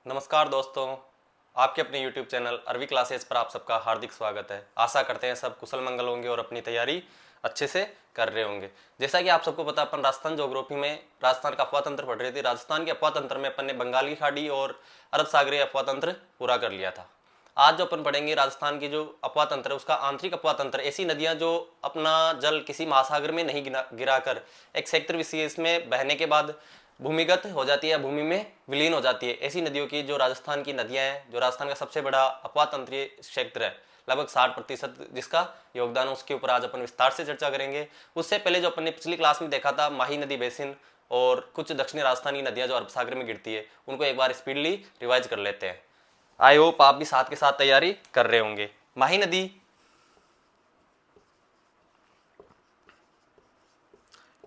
नमस्कार दोस्तों, आपके अपने YouTube चैनल अरवी क्लासेस पर आप सबका हार्दिक स्वागत है। आशा करते हैं सब कुशल मंगल होंगे और अपनी तैयारी अच्छे से कर रहे होंगे। जैसा कि आप सबको पता, अपन राजस्थान ज्योग्राफी में राजस्थान का अफवाह तंत्र पढ़ रहे थे। राजस्थान के अफवाह तंत्र में अपन ने बंगाल की खाड़ी और अरब सागरीय अफवाह तंत्र पूरा कर लिया था। आज जो अपन पढ़ेंगे राजस्थान की जो अफवाह तंत्र है, उसका आंतरिक अफवाह तंत्र, ऐसी नदियां जो अपना जल किसी महासागर में नहीं गिराकर एक क्षेत्र विशेष में बहने के बाद भूमिगत हो जाती है, भूमि में विलीन हो जाती है, ऐसी नदियों की जो राजस्थान की नदियां हैं, जो राजस्थान का सबसे बड़ा अफवाह तंत्रीय क्षेत्र है, लगभग 60% जिसका योगदान, उसके ऊपर आज अपन विस्तार से चर्चा करेंगे। उससे पहले जो अपन ने पिछली क्लास में देखा था, माही नदी बेसिन और कुछ दक्षिणी राजस्थानी नदियां जो अरब सागर में गिरती है, उनको एक बार स्पीडली रिवाइज कर लेते हैं। आई होप आप भी साथ के साथ तैयारी कर रहे होंगे। माही नदी,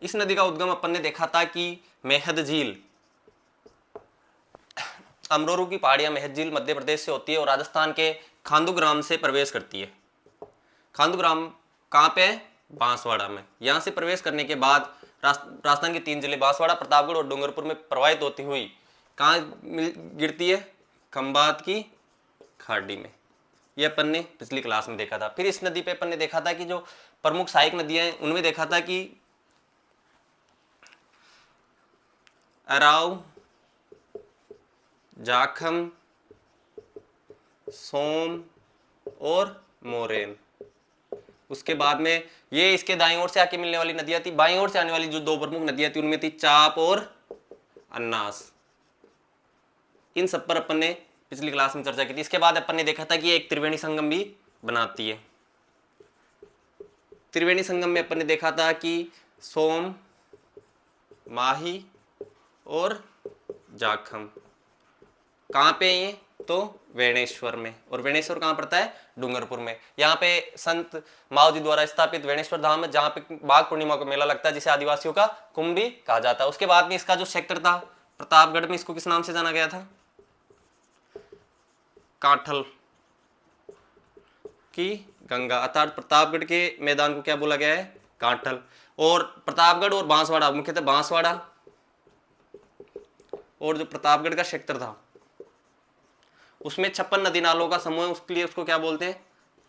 इस नदी का उद्गम अपन ने देखा था कि मेहद झील, अमरोरू की पहाड़ियां मेहद झील मध्य प्रदेश से होती है और राजस्थान के खांडूग्राम से प्रवेश करती है। खांडूग्राम कहाँ पे है? बांसवाड़ा में। यहाँ से प्रवेश करने के बाद राजस्थान के 3 जिले बांसवाड़ा, प्रतापगढ़ और डूंगरपुर में प्रवाहित होती हुई कहाँ गिरती है? खंबात की खाड़ी में। ये अपन ने पिछली क्लास में देखा था। फिर इस नदी पे अपन ने देखा था कि जो प्रमुख सहायक नदियां हैं, उनमें देखा था कि अराव, जाखम, सोम और मोरेन। उसके बाद में ये इसके दाईं ओर से आके मिलने वाली नदियां थी। बाईं ओर से आने वाली जो 2 प्रमुख नदियां थी, उनमें थी चाप और अन्नास। इन सब पर अपन ने पिछली क्लास में चर्चा की थी। इसके बाद अपन ने देखा था कि एक त्रिवेणी संगम भी बनाती है। त्रिवेणी संगम में अपन ने देखा था कि सोम, माही और जाखम कहाँ पे है? ये तो वेणेश्वर में। और वेणेश्वर कहाँ पड़ता है? डूंगरपुर में। यहाँ पे संत माओ जी द्वारा स्थापित वेणेश्वर धाम है, जहाँ पे माघ पूर्णिमा को मेला लगता है, जिसे आदिवासियों का कुंभ भी कहा जाता है। उसके बाद में इसका जो सेक्टर था प्रतापगढ़ में, इसको किस नाम से जाना गया था? कांठल की गंगा, अर्थात प्रतापगढ़ के मैदान को क्या बोला गया है? कांठल। और प्रतापगढ़ और बांसवाड़ा, मुख्यतः बांसवाड़ा और जो प्रतापगढ़ का सेक्टर था, उसमें 56 नदी नालों का समूह है, उसके लिए उसको क्या बोलते हैं?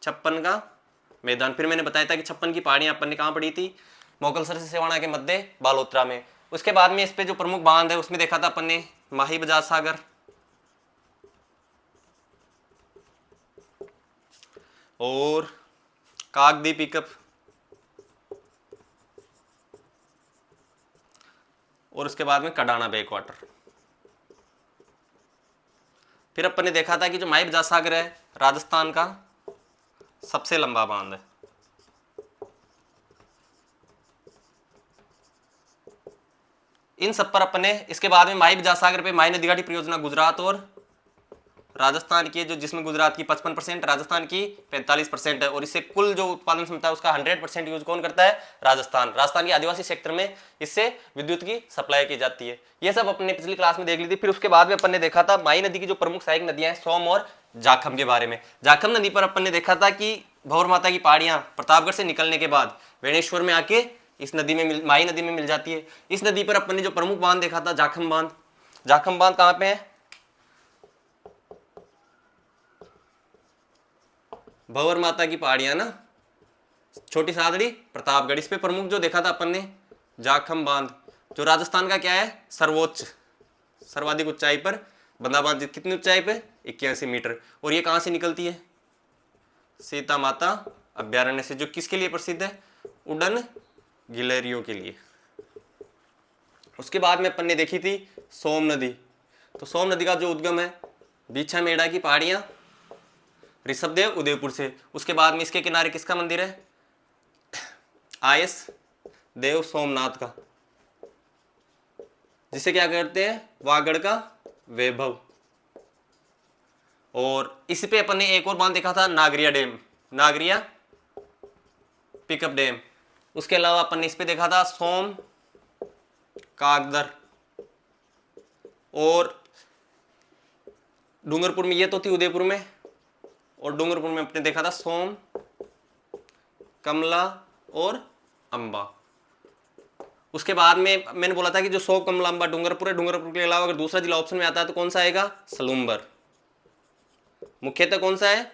56 का मैदान। फिर मैंने बताया था कि 56 की पहाड़ियां अपन ने कहाँ पड़ी थी? मोकलसर से सेवाणा के मध्य बालोतरा में। उसके बाद में इस पे जो प्रमुख बांध है, उसमें देखा था अपन ने माही बजाज सागर, और कागदी पिकअप, और उसके बाद में कडाना बैक वाटर। फिर अपन ने देखा था कि जो माही बजाज सागर है, राजस्थान का सबसे लंबा बांध है। इन सब पर अपन ने इसके बाद में माही बजाज सागर पे माही नदी घाटी परियोजना गुजरात और राजस्थान की, जो जिसमें गुजरात की 55%, राजस्थान की 45% है। और इससे कुल जो उत्पादन क्षमता है उसका 100% यूज कौन करता है? राजस्थान। राजस्थान के आदिवासी क्षेत्र में इससे विद्युत की सप्लाई की जाती है। ये सब अपने पिछली क्लास में देख ली थी। फिर उसके बाद में अपन ने देखा था माही नदी की जो प्रमुख सहायक नदियां हैं, सोम और जाखम के बारे में। जाखम नदी पर अपन ने देखा था कि भंवर माता की पहाड़ियां प्रतापगढ़ से निकलने के बाद वेणेश्वर में आके इस नदी में माही नदी में मिल जाती है। इस नदी पर अपन ने जो प्रमुख बांध देखा था, जाखम बांध। जाखम बांध कहाँ पे है? भंवर माता की पहाड़ियां ना, छोटी सादड़ी, प्रतापगढ़। इस पे प्रमुख जो देखा था अपन ने जाखम बांध, जो राजस्थान का क्या है? सर्वोच्च, सर्वाधिक ऊंचाई पर बंधा बांध। कितनी ऊंचाई पे? 81 मीटर। और ये कहां से निकलती है? सीता माता अभ्यारण्य से, जो किसके लिए प्रसिद्ध है? उड़न गिलहरियों के लिए। उसके बाद में अपन ने देखी थी सोम नदी। तो सोम नदी का जो उद्गम है बीछा मेड़ा की पहाड़ियां, ऋषभदेव उदयपुर से। उसके बाद में इसके किनारे किसका मंदिर है? आयस देव सोमनाथ का, जिसे क्या कहते हैं? वागड़ का वैभव। और इसी पे अपन ने एक और बांध देखा था, नागरिया डैम, नागरिया पिकअप डैम। उसके अलावा अपन ने इस पे देखा था सोम, कागदर, और डूंगरपुर में, ये तो थी उदयपुर में, और डूंगरपुर में अपने देखा था सोम, कमला और अंबा। उसके बाद में मैंने बोला था कि जो 100 कम लंबा डूंगरपुर है, डूंगरपुर के अलावा अगर दूसरा जिला ऑप्शन में आता है तो कौन सा आएगा? सलूम्बर। मुख्यतः कौन सा है?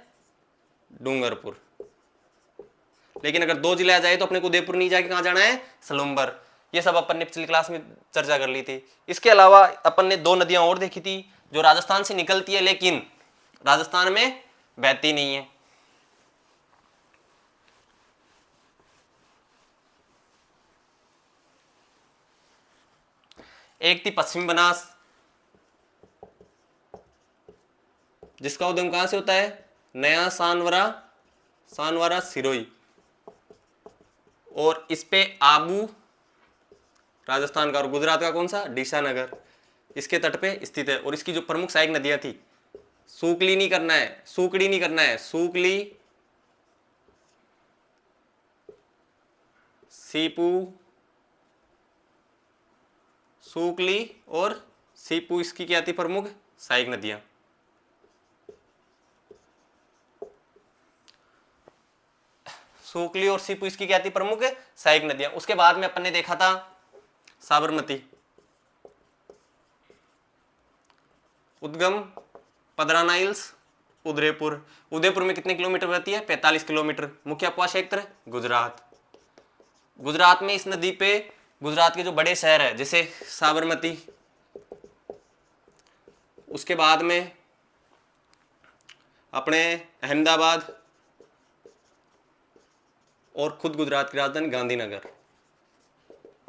डूंगरपुर। लेकिन अगर 2 जिले आ जाए तो अपने को उदयपुर नहीं जाके कहां जाना है? सलूम्बर। ये सब अपन ने पिछली क्लास में चर्चा कर ली थी। इसके अलावा अपन ने 2 नदियां और देखी थी जो राजस्थान से निकलती है लेकिन राजस्थान में बहती नहीं है। एक थी पश्चिमी बनास, जिसका उद्गम कहां से होता है? नया सानवरा, सानवरा सिरोही, और इस पे आबू राजस्थान का, और गुजरात का कौन सा? डीसानगर, इसके तट पे स्थित है। और इसकी जो प्रमुख सहायक नदियां थी, सूकली नहीं करना है, सूकड़ी नहीं करना है, सूकली, सीपू, सूकली और सीपू, इसकी क्या थी प्रमुख सहायक नदियां। सूकली और सीपू इसकी क्या थी प्रमुख सहायक नदियां। उसके बाद में अपन ने देखा था साबरमती, उद्गम पदराना हिल्स, उदयपुर। उदयपुर में कितने किलोमीटर बहती है? 45 किलोमीटर। मुख्य अपवाह क्षेत्र गुजरात। गुजरात में इस नदी पे गुजरात के जो बड़े शहर है जैसे साबरमती, उसके बाद में अपने अहमदाबाद, और खुद गुजरात की राजधानी गांधीनगर,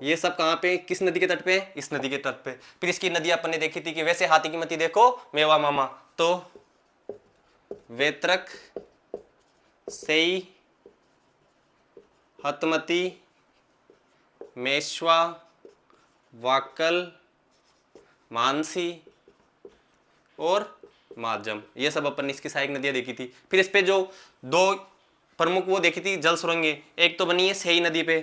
ये सब कहां पे? किस नदी के तट पे? इस नदी के तट पे। फिर इसकी नदी अपन ने देखी थी कि वैसे हाथी की मती देखो मेवा मामा, तो वेत्रक, सेई, हतमती, मेश्वा, वाकल, मानसी और माजम, ये सब अपन ने इसकी सहायक नदियां देखी थी। फिर इस पे जो 2 प्रमुख वो देखी थी जल सुरंगें, एक तो बनी है सेई नदी पे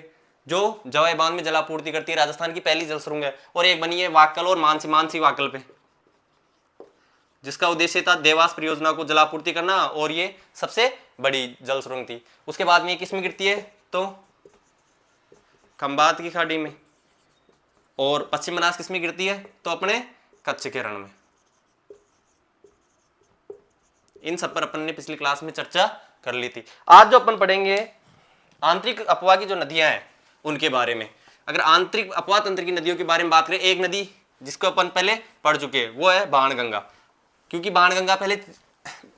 जो जवाई बांध में जलापूर्ति करती है, राजस्थान की पहली जल सुरंग है, और एक बनी है वाकल और मानसी, मानसी वाकल पे, जिसका उद्देश्य था देवास परियोजना को जलापूर्ति करना, और ये सबसे बड़ी जल सुरंग थी। उसके बाद में ये किस में गिरती है? तो खंबात की खाड़ी में। और पश्चिम बनास किस में गिरती है? तो अपने कच्छ के रण में। इन सब पर अपन ने पिछली क्लास में चर्चा कर ली थी। आज जो अपन पढ़ेंगे आंतरिक अपवाह की जो नदियां हैं उनके बारे में। अगर आंतरिक अपवाह तंत्र की नदियों के बारे में बात करें, एक नदी जिसको अपन पहले पढ़ चुके हैं वो है बाणगंगा, क्योंकि बाणगंगा पहले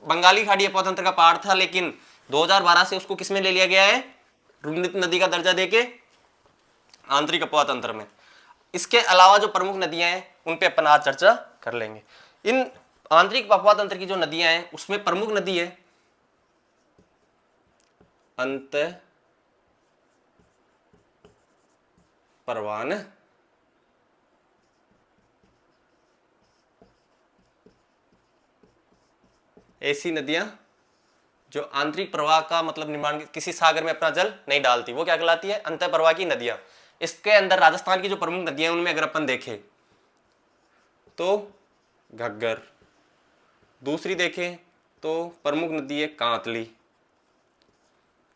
बंगाली खाड़ी अपवाह तंत्र का पार्ट था, लेकिन 2012 से उसको किसमें ले लिया गया है? रुग्णित नदी का दर्जा देके आंतरिक अपवाह तंत्र में। इसके अलावा जो प्रमुख नदियां हैं उन पे अपन आज चर्चा कर लेंगे। इन आंतरिक अपवाह तंत्र की जो नदियां हैं उसमें प्रमुख नदी है अंत परवान, ऐसी नदियां जो आंतरिक प्रवाह का मतलब निर्माण किसी सागर में अपना जल नहीं डालती, वो क्या कहलाती है? अंत प्रवाह की नदियां। इसके अंदर राजस्थान की जो प्रमुख नदियां उनमें अगर अपन देखें तो घग्गर, दूसरी देखें तो प्रमुख नदी है कांतली,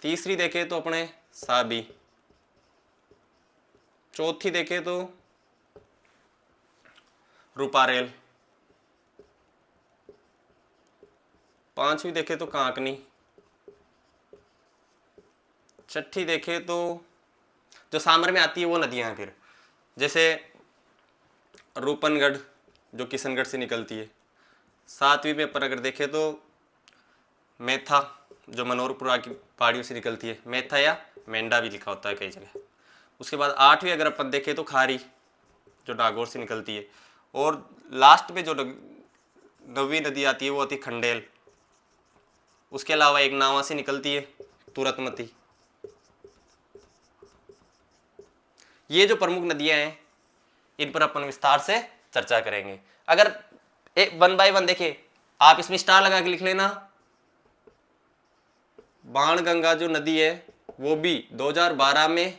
तीसरी देखें तो अपने साबी, चौथी देखें तो रूपारेल, पांचवी देखें तो कांकनी, छठी देखें तो जो सामर में आती है वो नदियां हैं फिर जैसे रूपनगढ़ जो किशनगढ़ से निकलती है, सातवीं में अपन अगर देखें तो मेथा जो मनोरपुरा की पहाड़ियों से निकलती है, मेथा या मेंढा भी लिखा होता है कई जगह। उसके बाद आठवीं अगर अपन देखें तो खारी जो नागौर से निकलती है, और लास्ट में जो नवीं नदी आती है वो आती है खंडेल। उसके अलावा एक नावा से निकलती है तुरतमती। ये जो प्रमुख नदियां हैं इन पर अपन विस्तार से चर्चा करेंगे। अगर 1 बाय 1 देखें, आप इसमें स्टार लगा के लिख लेना। बाणगंगा जो नदी है वो भी 2012 में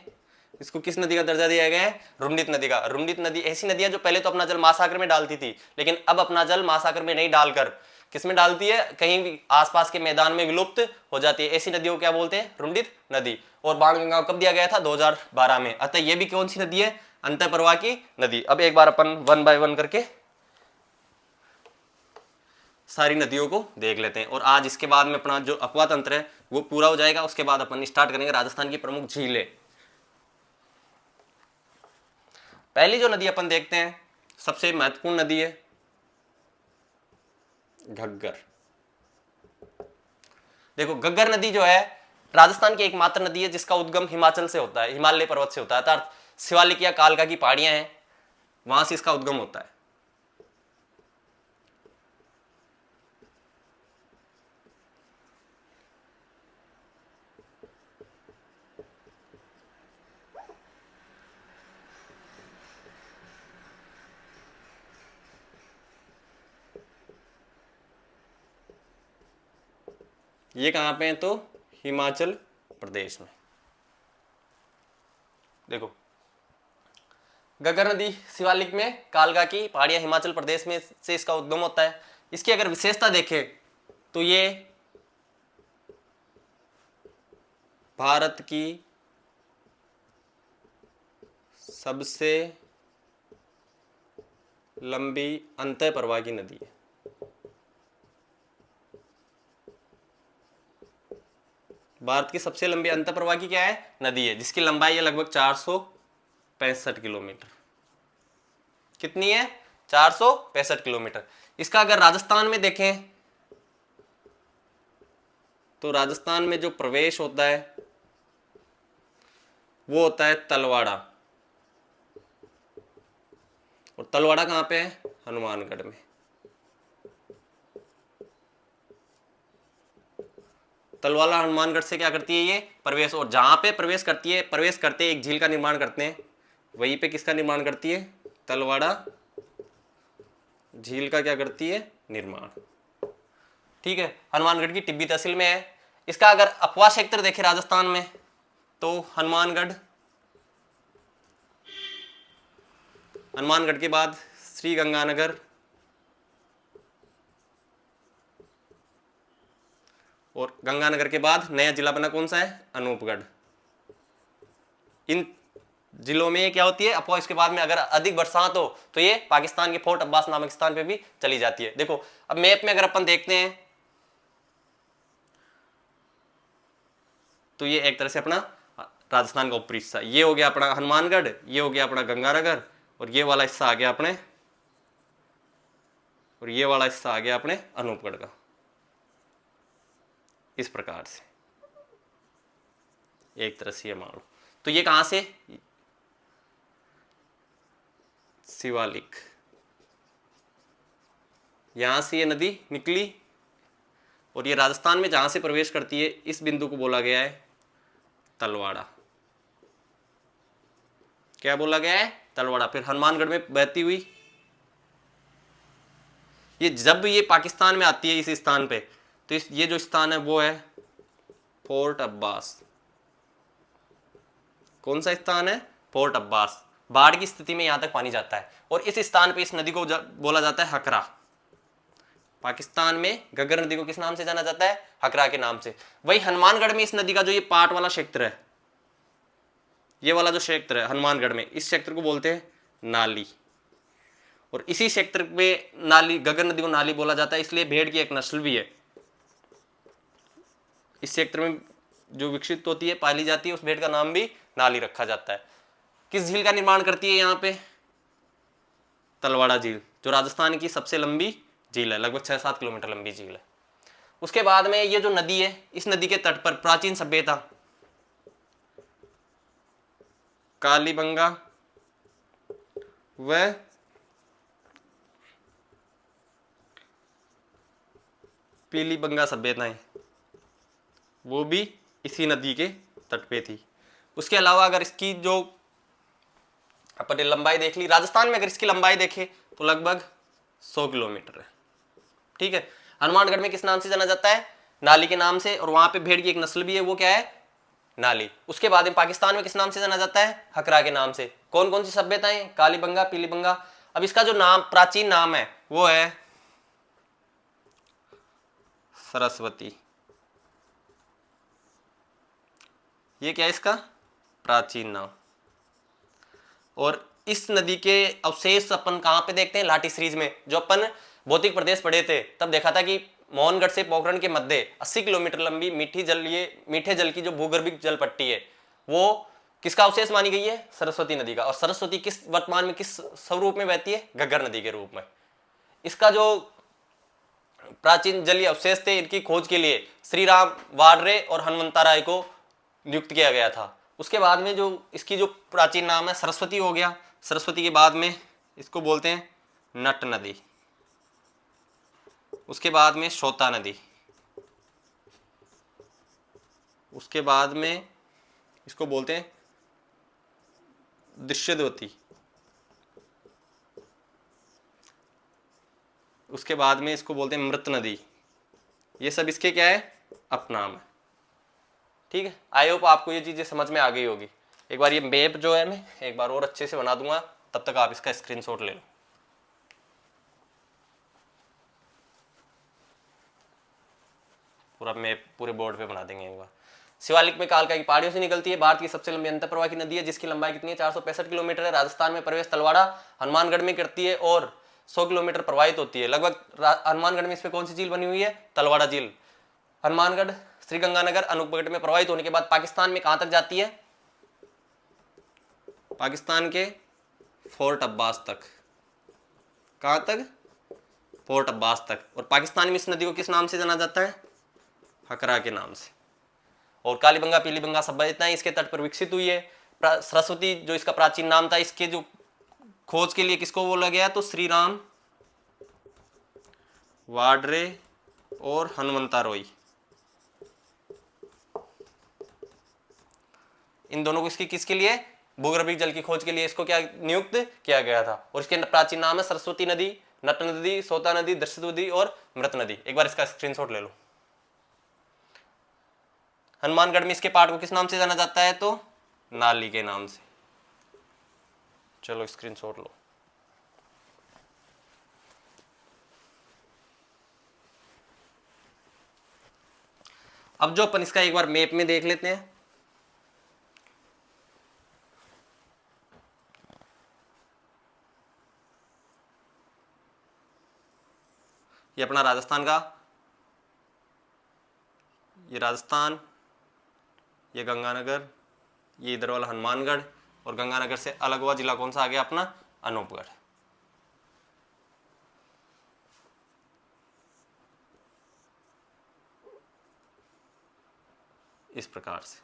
इसको किस नदी का दर्जा दिया गया है? रुंडित नदी का। रुंडित नदी ऐसी नदी है जो पहले तो अपना जल महासागर में डालती थी, लेकिन अब अपना जल महासागर में नहीं डालकर किसमें डालती है, कहीं भी आसपास के मैदान में विलुप्त हो जाती है। ऐसी नदियों को क्या बोलते हैं, रुंडित नदी। और बाणगंगा कब दिया गया था, 2012 में। अतः ये भी कौन सी नदी है, अंतःप्रवाह की नदी। अब एक बार अपन 1 बाय 1 करके सारी नदियों को देख लेते हैं, और आज इसके बाद में अपना जो अपवाह तंत्र है वो पूरा हो जाएगा। उसके बाद अपन स्टार्ट करेंगे राजस्थान की प्रमुख झीलें। पहली जो नदी अपन देखते हैं, सबसे महत्वपूर्ण नदी है घग्गर। देखो, घग्गर नदी जो है राजस्थान की एकमात्र नदी है जिसका उद्गम हिमाचल से होता है, हिमालय पर्वत से होता है, अर्थात शिवालिक या कालका की पहाड़ियां हैं, वहां से इसका उद्गम होता है। ये कहां पे है, तो हिमाचल प्रदेश में। देखो, घग्गर नदी शिवालिक में कालका की पहाड़ियां हिमाचल प्रदेश में से इसका उद्गम होता है। इसकी अगर विशेषता देखें तो ये भारत की सबसे लंबी अंतःप्रवाह की नदी है। भारत की सबसे लंबी अंतःप्रवाह की क्या है, नदी है, जिसकी लंबाई है लगभग 465 किलोमीटर। कितनी है, 465 किलोमीटर। इसका अगर राजस्थान में देखें तो राजस्थान में जो प्रवेश होता है वो होता है तलवाड़ा। और तलवाड़ा कहां पे है, हनुमानगढ़ में। तलवाड़ा हनुमानगढ़ से क्या करती है ये प्रवेश, और जहां पे प्रवेश करती है, प्रवेश करते एक झील का निर्माण करते हैं, वहीं पे किसका निर्माण करती है, तलवाड़ा झील का क्या करती है, निर्माण। ठीक है, हनुमानगढ़ की टिब्बी तहसील में है। इसका अगर अपवाह क्षेत्र देखें राजस्थान में तो हनुमानगढ़ के बाद श्री गंगानगर और गंगानगर के बाद नया जिला बना कौन सा है, अनूपगढ़। इन जिलों में क्या होती है अपवाह। इसके बाद में अगर अधिक बरसात हो तो ये पाकिस्तान के फोर्ट अब्बास नामक स्थान पे भी चली जाती है। देखो, अब मैप में अगर अपन देखते हैं तो ये एक तरह से अपना राजस्थान का ऊपरी हिस्सा, ये हो गया अपना हनुमानगढ़, ये हो गया अपना गंगानगर, और ये वाला हिस्सा आ गया अपने, और ये वाला हिस्सा आ गया अपने अनूपगढ़ का। इस प्रकार से एक तरह से ये मान लो। तो ये कहां से, शिवालिक, यहां से ये नदी निकली और ये राजस्थान में जहां से प्रवेश करती है इस बिंदु को बोला गया है तलवाड़ा। क्या बोला गया है, तलवाड़ा। फिर हनुमानगढ़ में बहती हुई ये जब ये पाकिस्तान में आती है इस स्थान पे, तो ये जो स्थान है वो है फोर्ट अब्बास। कौन सा स्थान है, फोर्ट अब्बास। बाढ़ की स्थिति में यहां तक पानी जाता है, और इस स्थान पे इस नदी को बोला जाता है हकरा। पाकिस्तान में घग्गर नदी को किस नाम से जाना जाता है, हकरा के नाम से। वही हनुमानगढ़ में इस नदी का जो ये पाट वाला क्षेत्र है, ये वाला जो क्षेत्र है हनुमानगढ़ में, इस क्षेत्र को बोलते हैं नाली। और इसी क्षेत्र में नाली, घग्गर नदी को नाली बोला जाता है, इसलिए भेड़ की एक नस्ल भी है इस क्षेत्र में जो विकसित होती है, पाली जाती है, उस भेड़ का नाम भी नाली रखा जाता है। किस झील का निर्माण करती है यहाँ पे, तलवाड़ा झील, जो राजस्थान की सबसे लंबी झील है, लगभग 6-7 किलोमीटर लंबी झील है। उसके बाद में ये जो नदी है, इस नदी के तट पर प्राचीन सभ्यता कालीबंगा व पीलीबंगा सभ्यताएं, वो भी इसी नदी के तट पे थी। उसके अलावा अगर इसकी जो अपन ने लंबाई देख ली, राजस्थान में अगर इसकी लंबाई देखें तो लगभग 100 किलोमीटर है। ठीक है, हनुमानगढ़ में किस नाम से जाना जाता है, नाली के नाम से, और वहां पे भेड़ की एक नस्ल भी है, वो क्या है, नाली। उसके बाद में पाकिस्तान में किस नाम से जाना जाता है, हकरा के नाम से। कौन कौन सी सभ्यताएं, कालीबंगा, पीलीबंगा। अब इसका जो नाम, प्राचीन नाम है वो है सरस्वती। ये क्या है इसका प्राचीन नाम। और इस नदी के अवशेष अपन कहाँ पे देखते हैं, लाठी सीरीज में। जो अपन भौतिक प्रदेश पढ़े थे तब देखा था कि मोहनगढ़ से पोखरण के मध्य 80 किलोमीटर लंबी मीठे जल की जो भूगर्भिक जल पट्टी है वो किसका अवशेष मानी गई है, सरस्वती नदी का। और सरस्वती किस वर्तमान में किस स्वरूप में बहती है, घग्गर नदी के रूप में। इसका जो प्राचीन जलीय अवशेष थे इनकी खोज के लिए श्री राम वाडरे और हनुमंता राय को नियुक्त किया गया था। उसके बाद में जो इसकी जो प्राचीन नाम है सरस्वती हो गया। सरस्वती के बाद में इसको बोलते हैं नट नदी। उसके बाद में सोता नदी। उसके बाद में इसको बोलते हैं दृश्यद्वती। उसके बाद में इसको बोलते हैं मृत नदी। ये सब इसके क्या है, अपनाम है। ठीक है, आई होप आपको ये चीजें समझ में आ गई होगी। एक बार ये मैप जो है मैं एक बार और अच्छे से बना दूंगा, तब तक आप इसका स्क्रीनशॉट ले लो। पूरा मैप पूरे बोर्ड पे बना देंगे एक बार। शिवालिक में कालका की पहाड़ियों से निकलती है। भारत की सबसे लंबी अंतःप्रवाह की नदी है जिसकी लंबाई कितनी है, 465 किलोमीटर है। राजस्थान में प्रवेश तलवाड़ा हनुमानगढ़ में करती है और 100 किलोमीटर प्रवाहित होती है लगभग। हनुमानगढ़ में इस पे कौन सी झील बनी हुई है, तलवाड़ा झील। हनुमानगढ़ श्रीगंगानगर अनूपगढ़ में प्रवाहित होने के बाद पाकिस्तान में कहां तक जाती है, पाकिस्तान के फोर्ट अब्बास तक। कहां तक, फोर्ट अब्बास तक। और पाकिस्तान में इस नदी को किस नाम से जाना जाता है, हकरा के नाम से। और कालीबंगा पीलीबंगा सभ्यताएं इसके तट पर विकसित हुई है। सरस्वती जो इसका प्राचीन नाम था, इसके जो खोज के लिए किसको बोला गया, तो श्री राम वाडरे और हनुमंता रॉय। इन दोनों को इसकी किसके लिए, भूगर्भिक जल की खोज के लिए इसको क्या नियुक्त किया गया था। और इसके प्राचीन नाम है सरस्वती नदी, नट नदी, सोता नदी, दृश्यद्वती और मृत नदी। एक बार इसका स्क्रीनशॉट ले लो। हनुमानगढ़ में इसके पार्ट को किस नाम से जाना जाता है, तो नाली के नाम से। चलो स्क्रीनशॉट लो। अब जो अपन इसका एक बार मैप में देख लेते हैं। ये अपना राजस्थान का, ये राजस्थान, ये गंगानगर, ये इधर वाला हनुमानगढ़, और गंगानगर से अलग हुआ जिला कौन सा आ गया अपना, अनूपगढ़। इस प्रकार से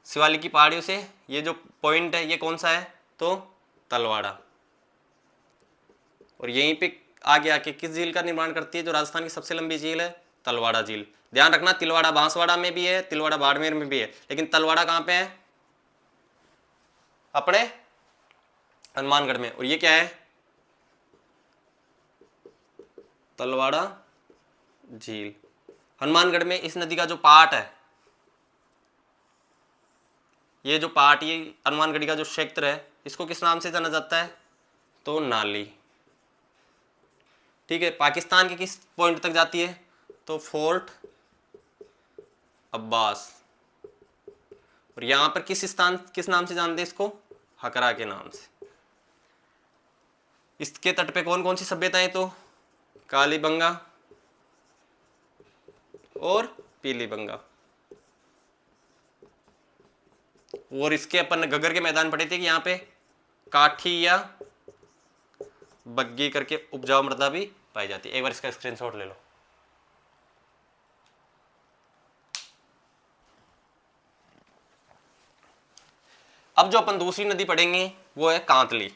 शिवालिक की पहाड़ियों से ये जो पॉइंट है ये कौन सा है, तो तलवाड़ा। और यहीं पे आगे आके किस झील का निर्माण करती है, जो राजस्थान की सबसे लंबी झील है, तलवाड़ा झील। ध्यान रखना तिलवाड़ा बांसवाड़ा में भी है, तिलवाड़ा बाड़मेर में भी है, लेकिन तलवाड़ा कहां पे है, अपने हनुमानगढ़ में। और ये क्या है, तलवाड़ा झील। हनुमानगढ़ में इस नदी का जो पार्ट है, ये जो पार्ट, ये हनुमानगढ़ी का जो क्षेत्र है, इसको किस नाम से जाना जाता है, तो नाली। ठीक है, पाकिस्तान के किस पॉइंट तक जाती है, तो फोर्ट अब्बास। और यहां पर किस स्थान, किस नाम से जानते हैं इसको, हकरा के नाम से। इसके तट पे कौन कौन सी सभ्यताएं, तो कालीबंगा और पीलीबंगा। और इसके अपन घग्गर के मैदान पढ़े थे कि यहाँ पे काठी या बग्गी करके उपजाऊ मृदा भी पाई जाती है। एक बार इसका स्क्रीनशॉट ले लो। अब जो अपन दूसरी नदी पढ़ेंगे वो है कांतली।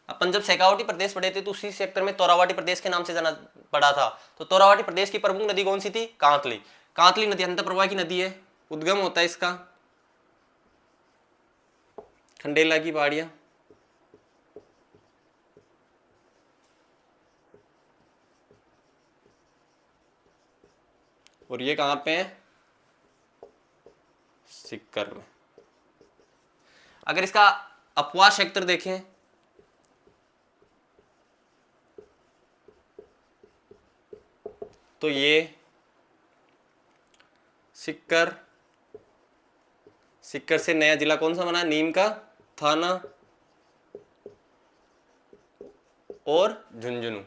अपन जब शेखावटी प्रदेश पढ़े थे तो उसी सेक्टर में तोरावाटी प्रदेश के नाम से जाना पड़ा था। तो तोरावाटी प्रदेश की प्रमुख नदी कौन सी थी, कांतली। कांतली नदी अंतःप्रवाह की नदी है। उद्गम होता है इसका खंडेला की पहाड़ियां, और ये कहां पे है, सीकर में। अगर इसका अपवाद क्षेत्र देखें तो ये सीकर, सीकर से नया जिला कौन सा बना, नीम का थाना और झुंझुनू।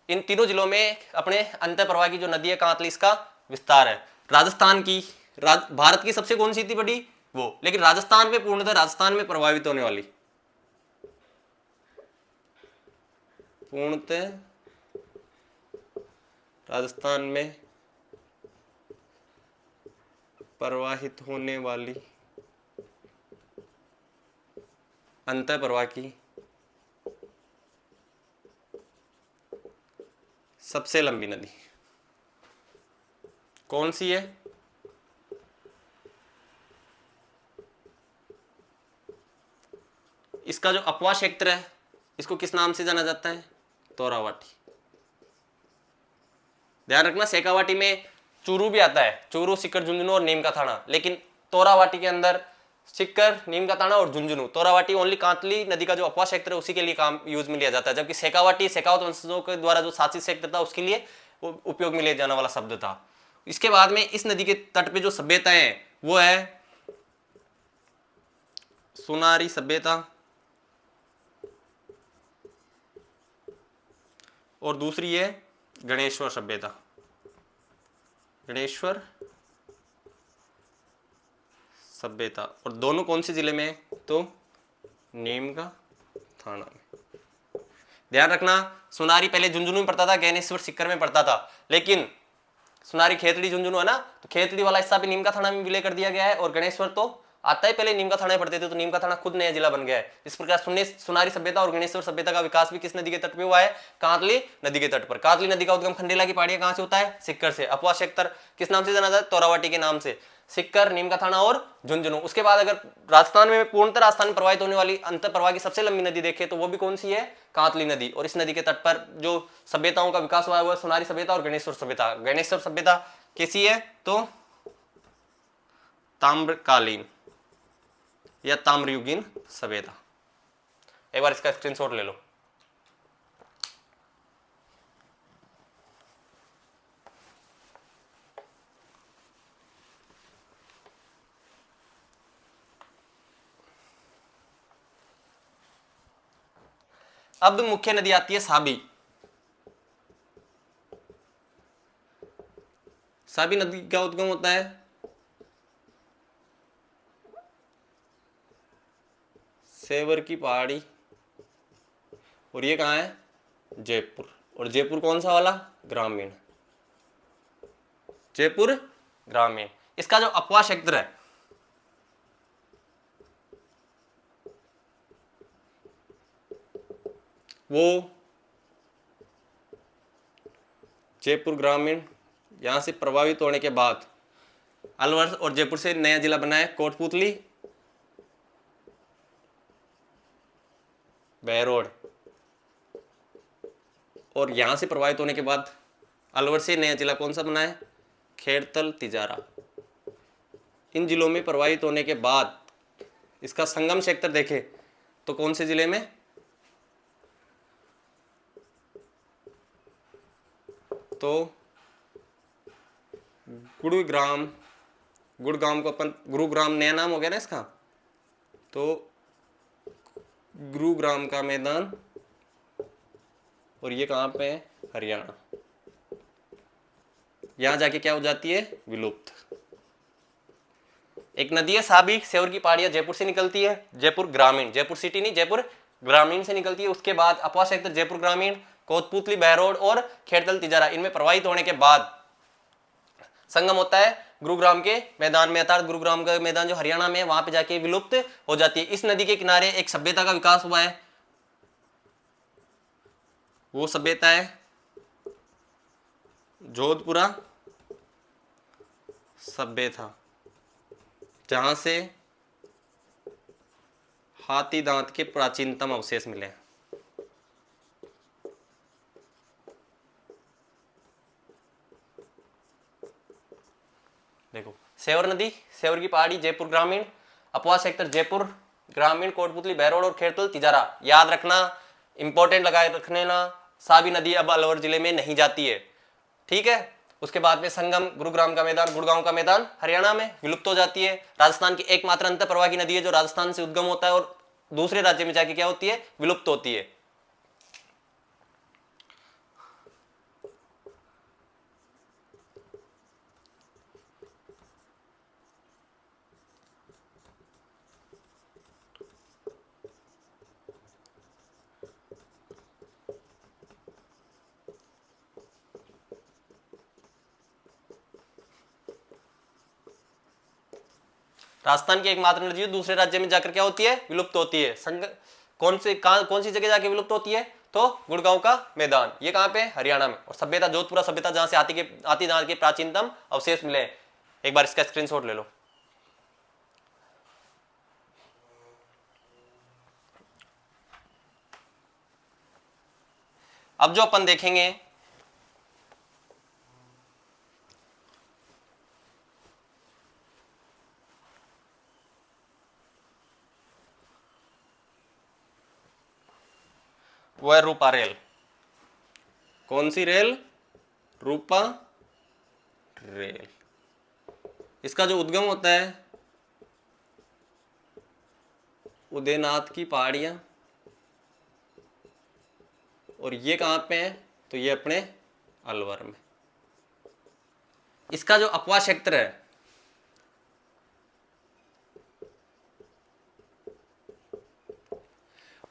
इन तीनों जिलों में अपने अंतर प्रवाह की जो नदी है कांतली, इसका विस्तार है। राजस्थान की, भारत की सबसे कौन सी थी बड़ी, वो, लेकिन राजस्थान में पूर्णतः राजस्थान में प्रभावित होने वाली, पूर्णतः राजस्थान में प्रवाहित होने वाली अंतर प्रवाह की सबसे लंबी नदी कौन सी है, इसका जो अपवाद क्षेत्र है इसको किस नाम से जाना जाता है, तोरावाटी। ध्यान रखना शेखावाटी में चूरू भी आता है, चूरू, सीकर, झुंझुनू और नीम का थाना, लेकिन तोरावाटी के अंदर सीकर, नीम का थाना और झुंझुनू, तोरावाटी ओनली कांतली नदी का जो अपवाद क्षेत्र है उसी के लिए काम यूज में लिया जाता है, जबकि शेखावाटी शेखावत वंशजों के द्वारा जो शासित क्षेत्र था उसके लिए उपयोग में लिया जाने वाला शब्द था। इसके बाद में इस नदी के तट पे जो सभ्यताएं हैं वो है सुनारी सभ्यता और दूसरी है गणेश्वर सभ्यता। गणेश्वर सभ्यता, और दोनों कौन से जिले में है, तो नीम का थाना में। ध्यान रखना सुनारी पहले झुंझुनू में पड़ता था, गणेश्वर सीकर में पड़ता था, लेकिन सुनारी खेतड़ी झुंझुनू है ना, तो खेतड़ी वाला हिस्सा भी नीम का थाना में विलय कर दिया गया है, और गणेश्वर तो आता ही पहले नीम का थाना में पड़ते थे, तो नीम का थाना खुद नया जिला बन गया है। इस प्रकार सुनारी सभ्यता और गणेश्वर सभ्यता का विकास भी किस नदी के तट पे हुआ है, कांतली नदी के तट पर। कांतली नदी का उद्गम खंडेला की पहाड़ियां कहां से होता है, सीकर से। अपवाद क्षेत्र किस नाम से जाना जाता है, तोरावाटी के नाम से। सीकर, नीम का थाना और झुंझुनू। उसके बाद अगर राजस्थान में पूर्णतः राजस्थान में प्रवाहित होने वाली अंतर प्रवाह की सबसे लंबी नदी देखे तो वो भी कौन सी है, कांतली नदी। और इस नदी के तट पर जो सभ्यताओं का विकास हुआ है वो है सुनारी सभ्यता और गणेश्वर सभ्यता। गणेश्वर सभ्यता कैसी है, तो ताम्रकालीन या ताम्रयुगीन सभ्यता। एक बार इसका स्क्रीनशॉट ले लो। अब मुख्य नदी आती है साबी। साबी नदी का उद्गम होता है सेवर की पहाड़ी, और ये कहां है, जयपुर। और जयपुर कौन सा वाला, ग्रामीण, जयपुर ग्रामीण। इसका जो अपवाद क्षेत्र है वो जयपुर ग्रामीण, यहां से प्रभावित होने के बाद अलवर और जयपुर से नया जिला बना है कोटपुतली, बहरोड, और यहां से प्रभावित होने के बाद अलवर से नया जिला कौन सा बना है, खेड़तल, तिजारा। इन जिलों में प्रभावित होने के बाद इसका संगम क्षेत्र देखें तो कौन से जिले में, तो गुरुग्राम। गुड़गांव को अपन गुरुग्राम नया नाम हो गया ना इसका, तो गुरुग्राम का मैदान, और ये कहां पे है, हरियाणा। यहां जाके क्या हो जाती है, विलुप्त। एक नदी है साबी, सेवर की पहाड़ियां, जयपुर से निकलती है, जयपुर ग्रामीण, जयपुर सिटी नहीं, जयपुर ग्रामीण से निकलती है। उसके बाद अपवाद क्षेत्र जयपुर ग्रामीण, कोतपुतली, बहरोड और खेड़तल, तिजारा, इनमें प्रवाहित होने के बाद संगम होता है गुरुग्राम के मैदान में, अर्थात गुरुग्राम का मैदान जो हरियाणा में है वहां पे जाके विलुप्त हो जाती है। इस नदी के किनारे एक सभ्यता का विकास हुआ है, वो सभ्यता है जोधपुरा सभ्यता, जहां से हाथी दांत के प्राचीनतम अवशेष मिले हैं। देखो सेवर नदी, सेवर की पहाड़ी, जयपुर ग्रामीण, अपवा सेक्टर जयपुर ग्रामीण, कोटपुतली, बहरोड और खेरतुल तिजारा। याद रखना, इंपॉर्टेंट लगाए रखने ना, साबी नदी अब अलवर जिले में नहीं जाती है, ठीक है। उसके बाद में संगम, गुरुग्राम का मैदान, गुड़गांव का मैदान हरियाणा में विलुप्त हो जाती है। राजस्थान की एकमात्र अंतर प्रवाह की नदी है जो राजस्थान से उद्गम होता है और दूसरे राज्य में जाके क्या होती है, विलुप्त होती है। राजस्थान की एकमात्र नदी दूसरे राज्य में जाकर क्या होती है, विलुप्त होती है। कौन सी जगह जाके विलुप्त होती है, तो गुड़गांव का मैदान। ये कहां पे, हरियाणा में। और सभ्यता, जोधपुरा सभ्यता, जहां से आती जहां के प्राचीनतम अवशेष मिले। एक बार इसका स्क्रीनशॉट ले लो। अब जो अपन देखेंगे, वो है रूपा रेल। कौन सी रेल, रूपा रेल। इसका जो उद्गम होता है उदयनाथ की पहाड़ियां, और ये कहां पे है, तो ये अपने अलवर में। इसका जो अपवा क्षेत्र है,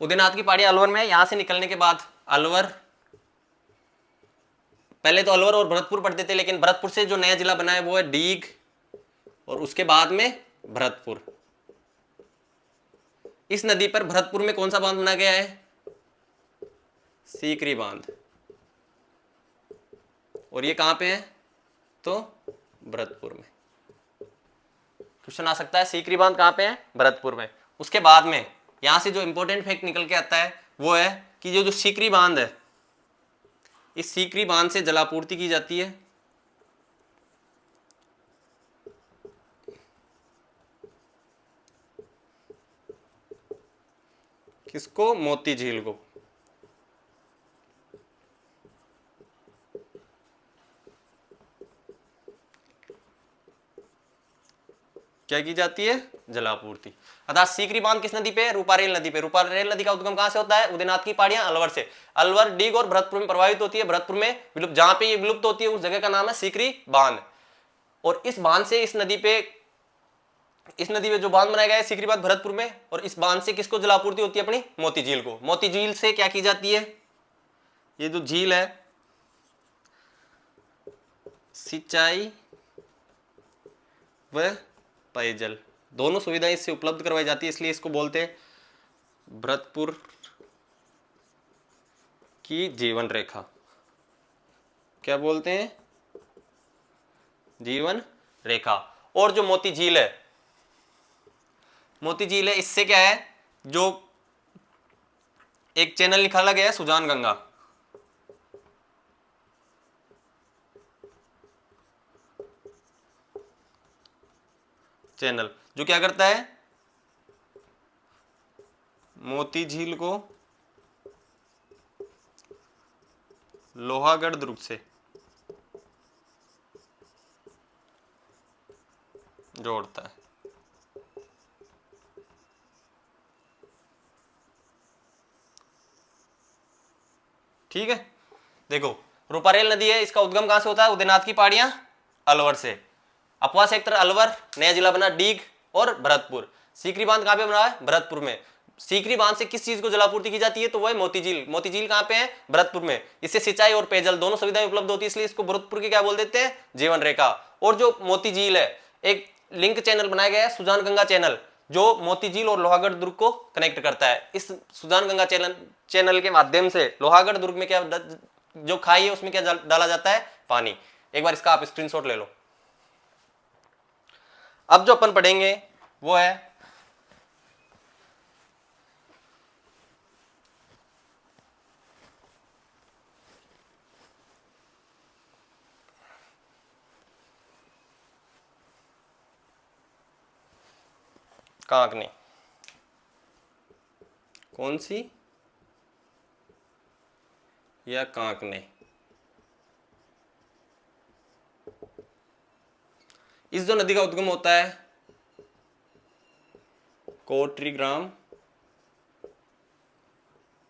उदयनाथ की पहाड़ी अलवर में। यहां से निकलने के बाद अलवर, पहले तो अलवर और भरतपुर पड़ते थे, लेकिन भरतपुर से जो नया जिला बना है वो है डीग, और उसके बाद में भरतपुर। इस नदी पर भरतपुर में कौन सा बांध बना गया है, सीकरी बांध। और ये कहां पे है, तो भरतपुर में। क्वेश्चन आ सकता है सीकरी बांध कहां पे है, भरतपुर में। उसके बाद में यहां से जो इंपॉर्टेंट फैक्ट निकल के आता है वो है कि जो सीकरी बांध है, इस सीकरी बांध से जलापूर्ति की जाती है किसको, मोती झील को। क्या की जाती है, जलापूर्ति। अर्थात सीकरी बांध किस नदी पे है, रूपारेल नदी पे। रूपारेल नदी का उद्गम कहां से होता है, उदयनाथ की पहाड़ियां अलवर से। अलवर, डीग और भरतपुर में प्रवाहित होती है। भरतपुर में विलुप्त, जहां पे ये विलुप्त होती है उस जगह का नाम है सीकरी बांध। और इस बांध से इस नदी में जो बांध बनाया गया है सीकरी बांध भरतपुर में, और इस बांध से किसको जलापूर्ति होती है, अपनी मोती झील को। मोती झील से क्या की जाती है, ये जो झील है, सिंचाई व पेयजल दोनों सुविधाएं इससे उपलब्ध करवाई जाती है, इसलिए इसको बोलते हैं भरतपुर की जीवन रेखा। क्या बोलते हैं, जीवन रेखा। और जो मोती झील है, मोती झील है, इससे क्या है, जो एक चैनल निकाला गया है सुजान गंगा, चैनल, जो क्या करता है, मोती झील को लोहागढ़ दुर्ग से जोड़ता है। ठीक है, देखो रूपारेल नदी है, इसका उद्गम कहां से होता है, उदयनाथ की पहाड़ियां अलवर से। अपवा सेक्टर अलवर, नया जिला बना डीग और भरतपुर। सीकरी बांध कहां पे बना है, भरतपुर में। सीकरी बांध से किस चीज को जलापूर्ति की जाती है, तो वह है मोती झील। मोती झील कहां पे है, भरतपुर में। इससे सिंचाई और पेयजल दोनों सुविधाएं उपलब्ध होती है, इसलिए इसको भरतपुर की क्या बोल देते हैं, जीवन रेखा। और जो मोती झील है, एक लिंक चैनल बनाया गया है सुजान गंगा चैनल, जो मोती झील और लोहागढ़ दुर्ग को कनेक्ट करता है। इस सुजान गंगा चैनल के माध्यम से लोहागढ़ दुर्ग में क्या, जो खाई है उसमें क्या डाला जाता है, पानी। एक बार इसका आप स्क्रीनशॉट ले लो। अब जो अपन पढ़ेंगे वो है कांकनी। कौन सी? या कांकने। इस जो नदी का उद्गम होता है कोटरीग्राम,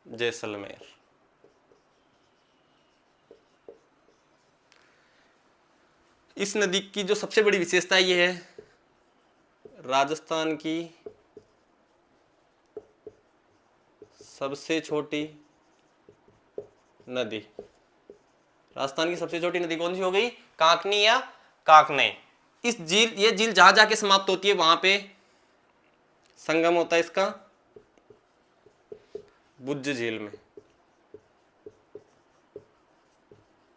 जैसलमेर। इस नदी की जो सबसे बड़ी विशेषता ये है, राजस्थान की सबसे छोटी नदी। राजस्थान की सबसे छोटी नदी कौन सी हो गई? कांकनी या कांकने। इस झील, ये झील जहां जाके समाप्त होती है वहां पे संगम होता है इसका भुज झील में।